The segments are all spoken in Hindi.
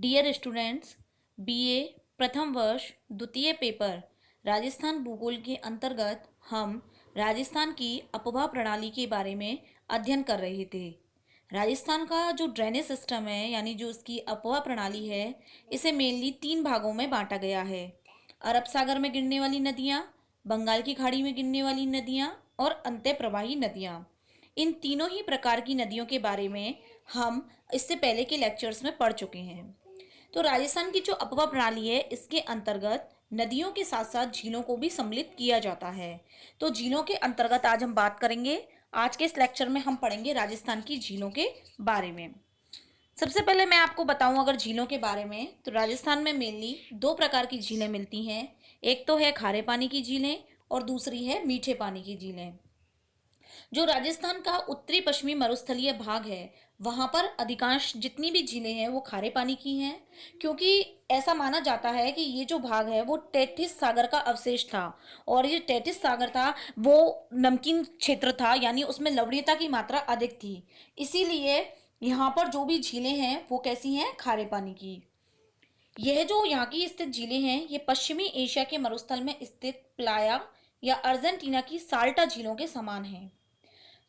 डियर स्टूडेंट्स, बीए प्रथम वर्ष द्वितीय पेपर राजस्थान भूगोल के अंतर्गत हम राजस्थान की अपवाह प्रणाली के बारे में अध्ययन कर रहे थे। राजस्थान का जो ड्रेनेज सिस्टम है यानी जो इसकी अपवाह प्रणाली है, इसे मेनली तीन भागों में बांटा गया है। अरब सागर में गिरने वाली नदियाँ, बंगाल की खाड़ी में गिरने वाली नदियाँ और अंतः प्रवाही नदियाँ। इन तीनों ही प्रकार की नदियों के बारे में हम इससे पहले के लेक्चर्स में पढ़ चुके हैं। तो राजस्थान की जो अपवा प्रणाली है, इसके अंतर्गत नदियों के साथ साथ झीलों को भी सम्मिलित किया जाता है। तो झीलों के अंतर्गत आज हम बात करेंगे। आज के इस लेक्चर में हम पढ़ेंगे राजस्थान की झीलों के बारे में। सबसे पहले मैं आपको बताऊं अगर झीलों के बारे में, तो राजस्थान में मेनली दो प्रकार की झीलें मिलती हैं। एक तो है खारे पानी की झीलें और दूसरी है मीठे पानी की झीलें। जो राजस्थान का उत्तरी पश्चिमी मरुस्थलीय भाग है, वहां पर अधिकांश जितनी भी झीलें हैं वो खारे पानी की हैं, क्योंकि ऐसा माना जाता है कि ये जो भाग है वो टेथिस सागर का अवशेष था। और ये टेथिस सागर था वो नमकीन क्षेत्र था, यानी उसमें लवणीयता की मात्रा अधिक थी। इसीलिए यहाँ पर जो भी झीलें हैं वो कैसी हैं, खारे पानी की। यह जो यहाँ की स्थित झीलें हैं ये पश्चिमी एशिया के मरुस्थल में स्थित प्लाया या अर्जेंटीना की साल्टा झीलों के समान हैं।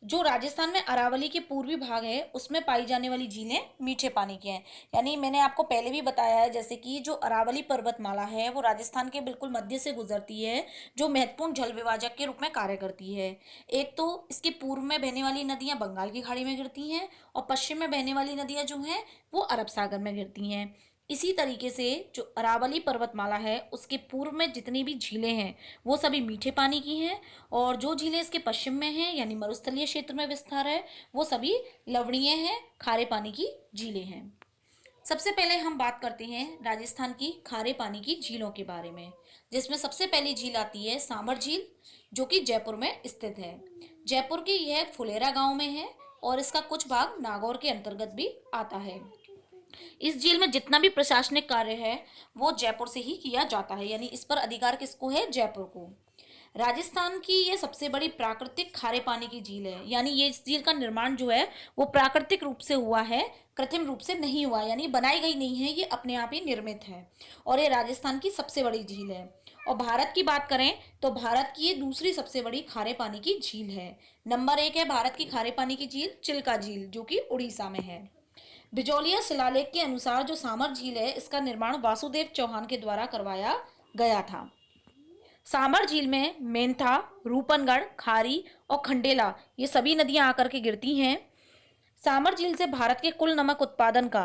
जो राजस्थान में अरावली के पूर्वी भाग है उसमें पाई जाने वाली झीलें मीठे पानी की हैं। यानी मैंने आपको पहले भी बताया है जैसे कि जो अरावली पर्वतमाला है वो राजस्थान के बिल्कुल मध्य से गुजरती है, जो महत्वपूर्ण जल विभाजक के रूप में कार्य करती है। एक तो इसके पूर्व में बहने वाली नदियां बंगाल की खाड़ी में गिरती हैं और पश्चिम में बहने वाली नदियां जो हैं वो अरब सागर में गिरती हैं। इसी तरीके से जो अरावली पर्वतमाला है उसके पूर्व में जितनी भी झीलें हैं वो सभी मीठे पानी की हैं, और जो झीलें इसके पश्चिम में हैं यानी मरुस्थलीय क्षेत्र में विस्तार है वो सभी लवणीय हैं, खारे पानी की झीलें हैं। सबसे पहले हम बात करते हैं राजस्थान की खारे पानी की झीलों के बारे में, जिसमें सबसे पहली झील आती है सामर झील, जो कि जयपुर में स्थित है। जयपुर की यह फुलेरा गांव में है और इसका कुछ भाग नागौर के अंतर्गत भी आता है। इस झील में जितना भी प्रशासनिक कार्य है वो जयपुर से ही किया जाता है, यानी इस पर अधिकार किसको है, जयपुर को। राजस्थान की ये सबसे बड़ी प्राकृतिक खारे पानी की झील है, यानी ये इस झील का निर्माण जो है वो प्राकृतिक रूप से हुआ है, कृत्रिम रूप से नहीं हुआ, यानी बनाई गई नहीं है, ये अपने आप ही निर्मित है। और ये राजस्थान की सबसे बड़ी झील है। और भारत की बात करें तो भारत की ये दूसरी सबसे बड़ी खारे पानी की झील है। नंबर एक है भारत की खारे पानी की झील चिल्का झील, जो कि उड़ीसा में है। बिजौलिया शिलालेख के अनुसार जो सामर झील है इसका निर्माण वासुदेव चौहान के द्वारा करवाया गया था। सामर झील में मेंथा, रूपनगढ़, खारी और खंडेला ये सभी नदियां आकर के गिरती हैं। सामर झील से भारत के कुल नमक उत्पादन का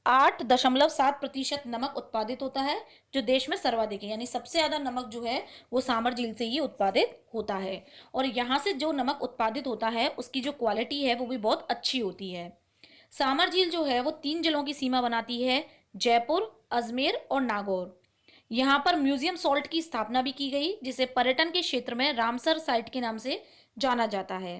8.7% नमक उत्पादित होता है, जो देश में सर्वाधिक है, यानी सबसे ज्यादा नमक जो है वो सामर झील से ही उत्पादित होता है। और यहाँ से जो नमक उत्पादित होता है उसकी जो क्वालिटी है वो भी बहुत अच्छी होती है। सामर झील जो है वो तीन जिलों की सीमा बनाती है, जयपुर, अजमेर और नागौर। यहाँ पर म्यूजियम सॉल्ट की स्थापना भी की गई, जिसे पर्यटन के क्षेत्र में रामसर साइट के नाम से जाना जाता है।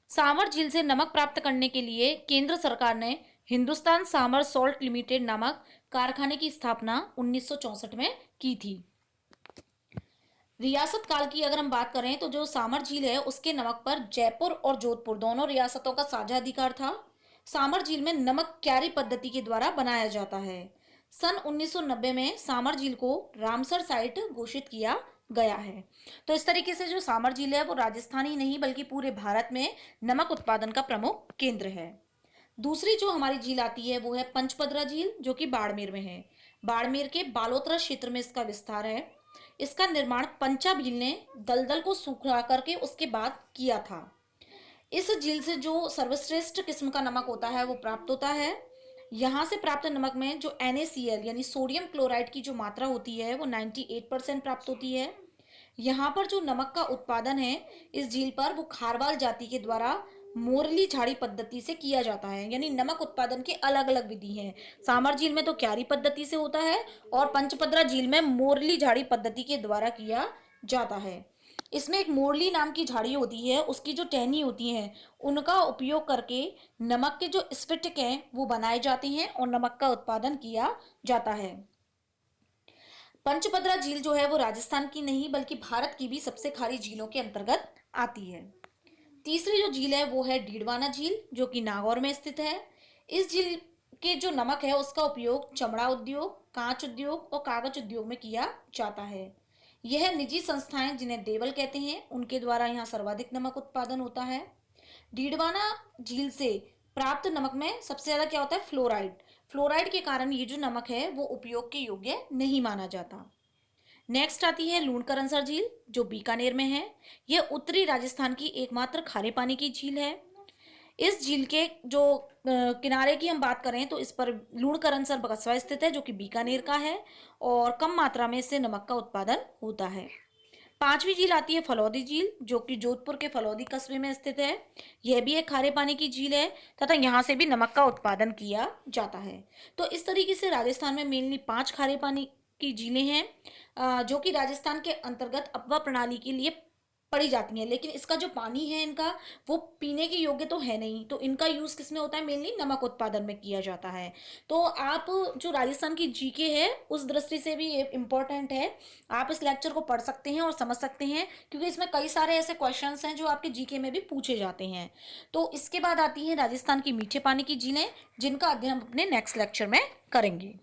सामर झील से नमक प्राप्त करने के लिए केंद्र सरकार ने हिंदुस्तान सामर सॉल्ट लिमिटेड नामक कारखाने की स्थापना 1964 में की थी। रियासत काल की अगर हम बात करें तो जो सामर झील है उसके नमक पर जयपुर और जोधपुर दोनों रियासतों का साझा अधिकार था। सामर झील में नमक क्यारी पद्धति के द्वारा बनाया जाता है। सन 1990 में सामर झील को रामसर साइट घोषित किया गया है। तो इस तरीके से जो सामर झील है वो राजस्थान ही नहीं बल्कि पूरे भारत में नमक उत्पादन का प्रमुख केंद्र है। दूसरी जो हमारी झील आती है वो है पंचपदरा झील, जो कि बाड़मेर में है। बाड़मेर के बालोतरा क्षेत्र में इसका विस्तार है। इसका निर्माण पंचा भील ने दलदल को सुखा करके उसके बाद किया था। इस झील से जो सर्वश्रेष्ठ किस्म का नमक होता है वो प्राप्त होता है। यहाँ से प्राप्त नमक में जो NaCl यानी सोडियम क्लोराइड की जो मात्रा होती है वो 98% प्राप्त होती है। यहाँ पर जो नमक का उत्पादन है इस झील पर वो खारवाल जाति के द्वारा मोरली झाड़ी पद्धति से किया जाता है, यानी नमक उत्पादन के अलग अलग विधि हैं। सामर झील में तो क्यारी पद्धति से होता है और पंचपदरा झील में मोरली झाड़ी पद्धति के द्वारा किया जाता है। इसमें एक मोरली नाम की झाड़ी होती है, उसकी जो टहनी होती है उनका उपयोग करके नमक के जो स्फटिक हैं वो बनाए जाते हैं और नमक का उत्पादन किया जाता है। पंचभद्रा झील जो है वो राजस्थान की नहीं बल्कि भारत की भी सबसे खारी झीलों के अंतर्गत आती है। तीसरी जो झील है वो है डीडवाना झील, जो कि नागौर में स्थित है। इस झील के जो नमक है उसका उपयोग चमड़ा उद्योग, कांच उद्योग और कागज उद्योग में किया जाता है। यह निजी संस्थाएं जिन्हें देवल कहते हैं उनके द्वारा यहाँ सर्वाधिक नमक उत्पादन होता है। डीडवाना झील से प्राप्त नमक में सबसे ज्यादा क्या होता है, फ्लोराइड। फ्लोराइड के कारण ये जो नमक है वो उपयोग के योग्य नहीं माना जाता। नेक्स्ट आती है लूणकरनसर झील जो बीकानेर में है। यह उत्तरी राजस्थान की एकमात्र खारे पानी की झील है। इस झील के जो किनारे की हम बात करें तो इस पर लूणकरनसर बगसवा स्थित है जो कि बीकानेर का है और कम मात्रा में इससे नमक का उत्पादन होता है। पांचवी झील आती है फलौदी झील जो कि जोधपुर के फलौदी कस्बे में स्थित है। यह भी एक खारे पानी की झील है तथा यहाँ से भी नमक का उत्पादन किया जाता है। तो इस तरीके से राजस्थान में मेनली 5 खारे पानी की झीलें हैं जो कि राजस्थान के अंतर्गत अफवाह प्रणाली के लिए पड़ी जाती हैं, लेकिन इसका जो पानी है इनका वो पीने के योग्य तो है नहीं, तो इनका यूज किसमें होता है, मेनली नमक उत्पादन में किया जाता है। तो आप जो राजस्थान की जीके है उस दृष्टि से भी ये इम्पोर्टेंट है, आप इस लेक्चर को पढ़ सकते हैं और समझ सकते हैं क्योंकि इसमें कई सारे ऐसे क्वेश्चंस हैं जो आपके जीके में भी पूछे जाते हैं। तो इसके बाद आती है राजस्थान की मीठे पानी की झीलें जिनका अध्ययन हम अपने नेक्स्ट लेक्चर में करेंगे।